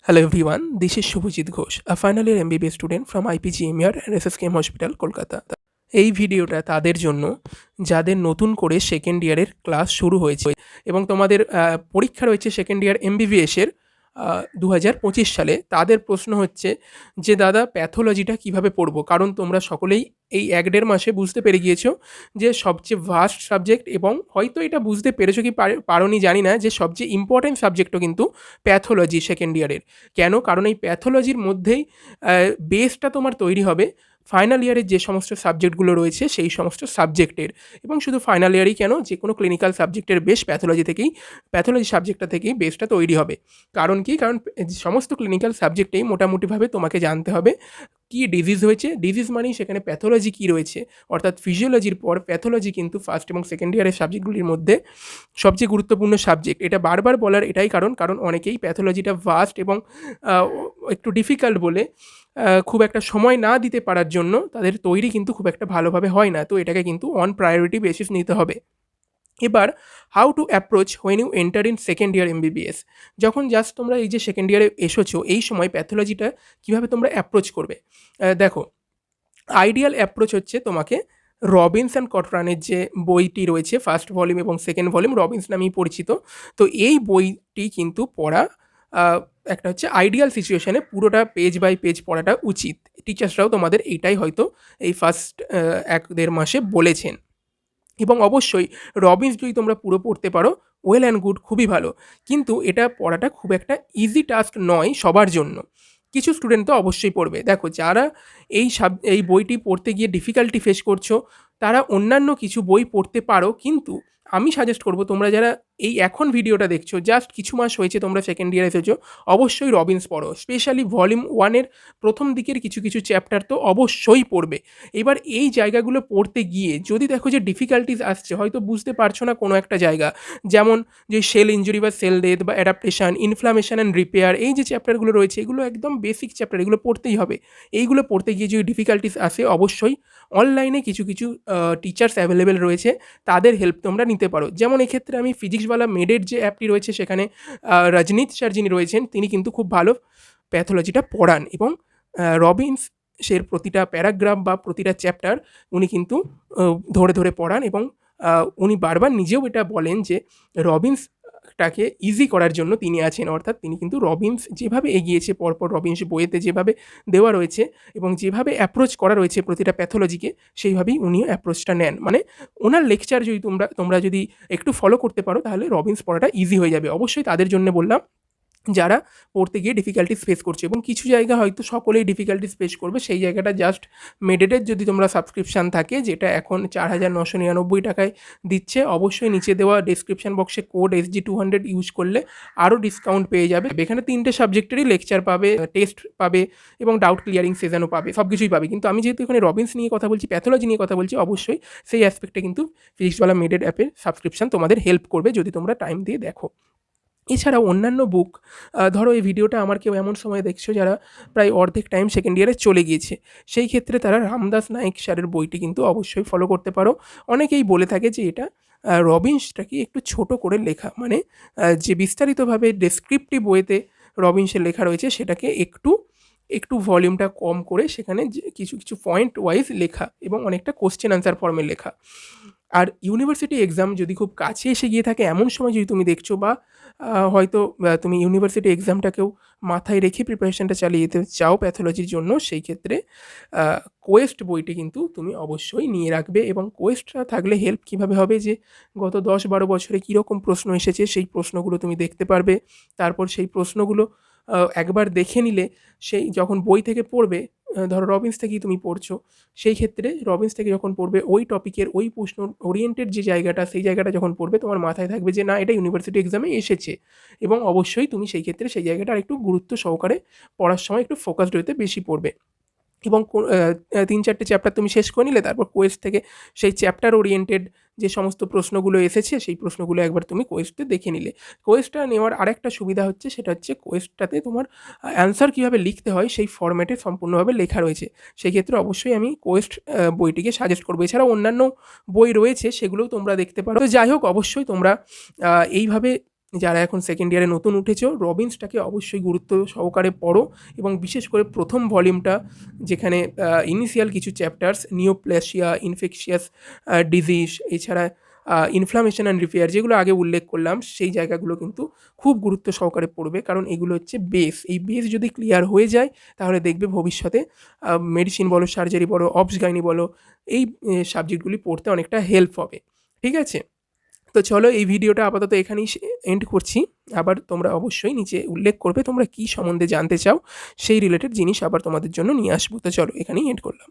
Hello everyone, this is Shubhajit Ghosh, a final year MBBS student from IPGMER and SSKM Hospital, Kolkata. এই ভিডিওটা তাদের জন্য যাদের নতুন করে সেকেন্ড ইয়ারের ক্লাস শুরু হয়েছে এবং তোমাদের পরীক্ষা রয়েছে সেকেন্ড ইয়ার এমবিবিএসের 2025 সালে। তাদের প্রশ্ন হচ্ছে যে দাদা প্যাথোলজিটা কিভাবে পড়বো, কারণ তোমরা সকলেই এই 1-1.5 মাসে বুঝতে পেরে গিয়েছো যে সবচেয়ে ভাস্ট সাবজেক্ট, এবং হয়তো এটা বুঝতে পেরেছো কি পারোনি জানি না, যে সবচেয়ে ইম্পর্ট্যান্ট সাবজেক্টও কিন্তু প্যাথোলজি সেকেন্ড ইয়ারের। কেন? কারণ এই প্যাথোলজির মধ্যেই বেসটা তোমার তৈরি হবে ফাইনাল ইয়ারের যে সমস্ত সাবজেক্টগুলো রয়েছে সেই সমস্ত সাবজেক্টের। এবং শুধু ফাইনাল ইয়ারই কেন, যে কোনো ক্লিনিক্যাল সাবজেক্টের বেস প্যাথোলজি সাবজেক্টটা থেকেই বেসটা তৈরি হবে। কারণ কি? কারণ সমস্ত ক্লিনিক্যাল সাবজেক্টেই মোটামুটিভাবে তোমাকে জানতে হবে কী ডিজিজ হয়েছে। ডিজিজ মানেই সেখানে প্যাথোলজি কী রয়েছে, অর্থাৎ ফিজিওলজির পর প্যাথোলজি কিন্তু ফার্স্ট এবং সেকেন্ড ইয়ারের সাবজেক্টগুলির মধ্যে সবচেয়ে গুরুত্বপূর্ণ সাবজেক্ট। এটা বারবার বলার এটাই কারণ অনেকেই প্যাথোলজিটা ভাস্ট এবং একটু ডিফিকাল্ট বলে খুব একটা সময় না দিতে পারার জন্য তাদের তৈরি কিন্তু খুব একটা ভালোভাবে হয় না। তো এটাকে কিন্তু অন প্রায়োরিটি বেসিস নিতে হবে। এবার how to approach when you enter in second year MBBS. যখন জাস্ট তোমরা এই যে সেকেন্ড ইয়ারে এসেছো, এই সময় প্যাথোলজিটা কীভাবে তোমরা অ্যাপ্রোচ করবে। দেখো, আইডিয়াল অ্যাপ্রোচ হচ্ছে তোমাকে রবিন্স অ্যান্ড কটরানের যে বইটি রয়েছে, ফার্স্ট ভলিউম এবং সেকেন্ড ভলিউম রবিন্স নামেই পরিচিত। তো এই বইটি কিন্তু পড়া একটা হচ্ছে আইডিয়াল সিচুয়েশানে পুরোটা পেজ বাই পেজ পড়াটা উচিত। টিচার্সরাও তোমাদের এইটাই হয়তো এই ফার্স্ট 1-1.5 মাসে বলেছেন। এবং অবশ্যই রবিন্স যদি তোমরা পুরো পড়তে পারো, ওয়েল অ্যান্ড গুড, খুবই ভালো। কিন্তু এটা পড়াটা খুব একটা ইজি টাস্ক নয় সবার জন্য। কিছু স্টুডেন্ট তো অবশ্যই পড়বে। দেখো, যারা এই বইটি পড়তে গিয়ে ডিফিকাল্টি ফেস করছো, তারা অন্যান্য কিছু বই পড়তে পারো, কিন্তু আমি সাজেস্ট করব তোমরা যারা এই এখন ভিডিওটা দেখছো, জাস্ট কিছু মাস হয়েছে তোমরা সেকেন্ড ইয়ারে এসেছো, অবশ্যই রবিন্স পড়ো। স্পেশালি ভলিউম 1-এর প্রথম দিকের কিছু কিছু চ্যাপ্টার তো অবশ্যই পড়বে। এবার এই জায়গাগুলো পড়তে গিয়ে যদি দেখো যে ডিফিকাল্টিস আসছে, হয়তো বুঝতে পারছো না কোনো একটা জায়গা, যেমন যে সেল ইঞ্জুরি বা সেল ডেথ বা অ্যাডাপ্টেশন, ইনফ্লামেশন অ্যান্ড রিপেয়ার, এই যে চ্যাপ্টারগুলো রয়েছে এগুলো একদম বেসিক চ্যাপ্টার, এগুলো পড়তেই হবে। এইগুলো পড়তে গিয়ে যদি ডিফিকাল্টিস আসে, অবশ্যই অনলাইনে কিছু কিছু টিচার্স অ্যাভেলেবেল রয়েছে, তাদের হেল্প তোমরা নিতে পারো। যেমন এক্ষেত্রে আমি ফিজিক্সওয়ালা মেডের যে অ্যাপটি রয়েছে, সেখানে রজনীত স্যার যিনি রয়েছেন, তিনি কিন্তু খুব ভালো প্যাথোলজিটা পড়ান, এবং রবিন্সের প্রতিটা প্যারাগ্রাফ বা প্রতিটা চ্যাপ্টার উনি কিন্তু ধরে ধরে পড়ান, এবং উনি বারবার নিজেও এটা বলেন যে রবিন্সটাকে ইজি করার জন্য তিনি আছেন। অর্থাৎ তিনি কিন্তু রবিন্স যেভাবে এগিয়েছে, পরপর রবিন্স বইয়েতে যেভাবে দেওয়া রয়েছে এবং যেভাবে অ্যাপ্রোচ করা রয়েছে প্রতিটা প্যাথোলজিকে, সেইভাবেই উনিও অ্যাপ্রোচটা নেন। মানে ওনার লেকচার যদি তোমরা যদি একটু ফলো করতে পারো, তাহলে রবিন্স পড়াটা ইজি হয়ে যাবে। অবশ্যই তাদের জন্য বললাম যারা পড়তে গিয়ে ডিফিকাল্টিস ফেস করছে, এবং কিছু জায়গা হয়তো সকলেই ডিফিকাল্টিস ফেস করবে, সেই জায়গাটা জাস্ট মেডেটের যদি তোমরা সাবস্ক্রিপশান থাকে, যেটা এখন 4,999 টাকায় দিচ্ছে, অবশ্যই নিচে দেওয়া ডেসক্রিপশান বক্সে কোড SG200 ইউজ করলে আরও ডিসকাউন্ট পেয়ে যাবে। এখানে 3টে সাবজেক্টেরই লেকচার পাবে, টেস্ট পাবে এবং ডাউট ক্লিয়ারিং সেশনও পাবে, সব কিছুই পাবে। কিন্তু আমি যেহেতু এখানে রবিন্স নিয়ে কথা বলছি, প্যাথোলজি নিয়ে কথা বলছি, অবশ্যই সেই অ্যাসপেক্টে কিন্তু ফিজিক্সওয়ালা মেডেড অ্যাপের সাবস্ক্রিপশান তোমাদের হেল্প করবে যদি তোমরা টাইম দিয়ে দেখো। এছাড়াও অন্যান্য বুক, ধরো এই ভিডিওটা আমার কেউ এমন সময় দেখছো যারা প্রায় অর্ধেক টাইম সেকেন্ড ইয়ারে চলে গিয়েছে, সেই ক্ষেত্রে তারা রামদাস নায়েক স্যারের বইটি কিন্তু অবশ্যই ফলো করতে পারো। অনেকেই বলে থাকে যে এটা রবিন্সটাকে একটু ছোট করে লেখা, মানে যে বিস্তারিতভাবে ডেসক্রিপটিভ বইতে রবিন্সের লেখা রয়েছে সেটাকে একটু ভলিউমটা কম করে সেখানে যে কিছু কিছু পয়েন্ট ওয়াইজ লেখা এবং অনেকটা কোশ্চেন আনসার ফর্মে লেখা। আর ইউনিভার্সিটি এক্সাম যদি খুব কাছে এসে গিয়ে থাকে, এমন সময় যদি তুমি দেখছো, বা হয়তো তুমি ইউনিভার্সিটি এক্সামটাকেও মাথায় রেখে প্রিপারেশনটা চালিয়ে যেতে চাও প্যাথোলজির জন্য, সেই ক্ষেত্রে কোয়েস্ট বইটি কিন্তু তুমি অবশ্যই নিয়ে রাখবে। এবং কোয়েস্টটা থাকলে হেল্প কীভাবে হবে, যে গত 10-12 বছরে কীরকম প্রশ্ন এসেছে সেই প্রশ্নগুলো তুমি দেখতে পারবে। তারপর সেই প্রশ্নগুলো একবার দেখে নিলে, সেই যখন বই থেকে পড়বে, ধরো রবিন্স থেকেই তুমি পড়ছো, সেই ক্ষেত্রে রবিন্স থেকে যখন পড়বে ওই টপিকের ওই প্রশ্ন ওরিয়েন্টেড যে জায়গাটা, সেই জায়গাটা যখন পড়বে তোমার মাথায় থাকবে যে না, এটা ইউনিভার্সিটি এক্সামে এসেছে, এবং অবশ্যই তুমি সেই ক্ষেত্রে সেই জায়গাটা আরেকটু গুরুত্ব সহকারে পড়ার সময় একটু ফোকাসড হতে বেশি পড়বে। এবং 3-4টে চ্যাপ্টার তুমি শেষ করে নিলে, তারপর কোয়েস্ট থেকে সেই চ্যাপ্টার ওরিয়েন্টেড যে সমস্ত প্রশ্নগুলো এসেছে সেই প্রশ্নগুলো একবার তুমি কোয়েস্টে দেখে নিলে। কোয়েস্টটা নেওয়ার আরেকটা সুবিধা হচ্ছে, সেটা হচ্ছে কোয়েস্টটাতে তোমার অ্যান্সার কীভাবে লিখতে হয় সেই ফরম্যাটে সম্পূর্ণভাবে লেখা রয়েছে। সেই ক্ষেত্রে অবশ্যই আমি কোয়েস্ট বইটিকে সাজেস্ট করবো। এছাড়াও অন্যান্য বই রয়েছে, সেগুলোও তোমরা দেখতে পারো। তো যাই হোক, অবশ্যই তোমরা এইভাবে যারা এখন সেকেন্ড ইয়ারে নতুন উঠেছো, রবিন্সটাকে অবশ্যই গুরুত্ব সহকারে পড়ো এবং বিশেষ করে প্রথম ভলিউমটা, যেখানে ইনিশিয়াল কিছু চ্যাপ্টার্স নিওপ্লাসিয়া, ইনফেকশিয়াস ডিজিজ, এছাড়া ইনফ্লামেশন অ্যান্ড রিপেয়ার, যেগুলো আগে উল্লেখ করলাম, সেই জায়গাগুলো কিন্তু খুব গুরুত্ব সহকারে পড়বে, কারণ এগুলো হচ্ছে বেস। এই বেস যদি ক্লিয়ার হয়ে যায় তাহলে দেখবে ভবিষ্যতে মেডিসিন বলো, সার্জারি বলো, অবস গাইনি বলো, এই সাবজেক্টগুলি পড়তে অনেকটা হেল্প হবে। ঠিক আছে, তো চলো এই ভিডিওটা আপাতত এখানেই এন্ড করছি। আবার তোমরা অবশ্যই নিচে উল্লেখ করবে তোমরা কী সম্বন্ধে জানতে চাও, সেই রিলেটেড জিনিস আবার তোমাদের জন্য নিয়ে আসবো। তো চলো এখানেই এন্ড করলাম।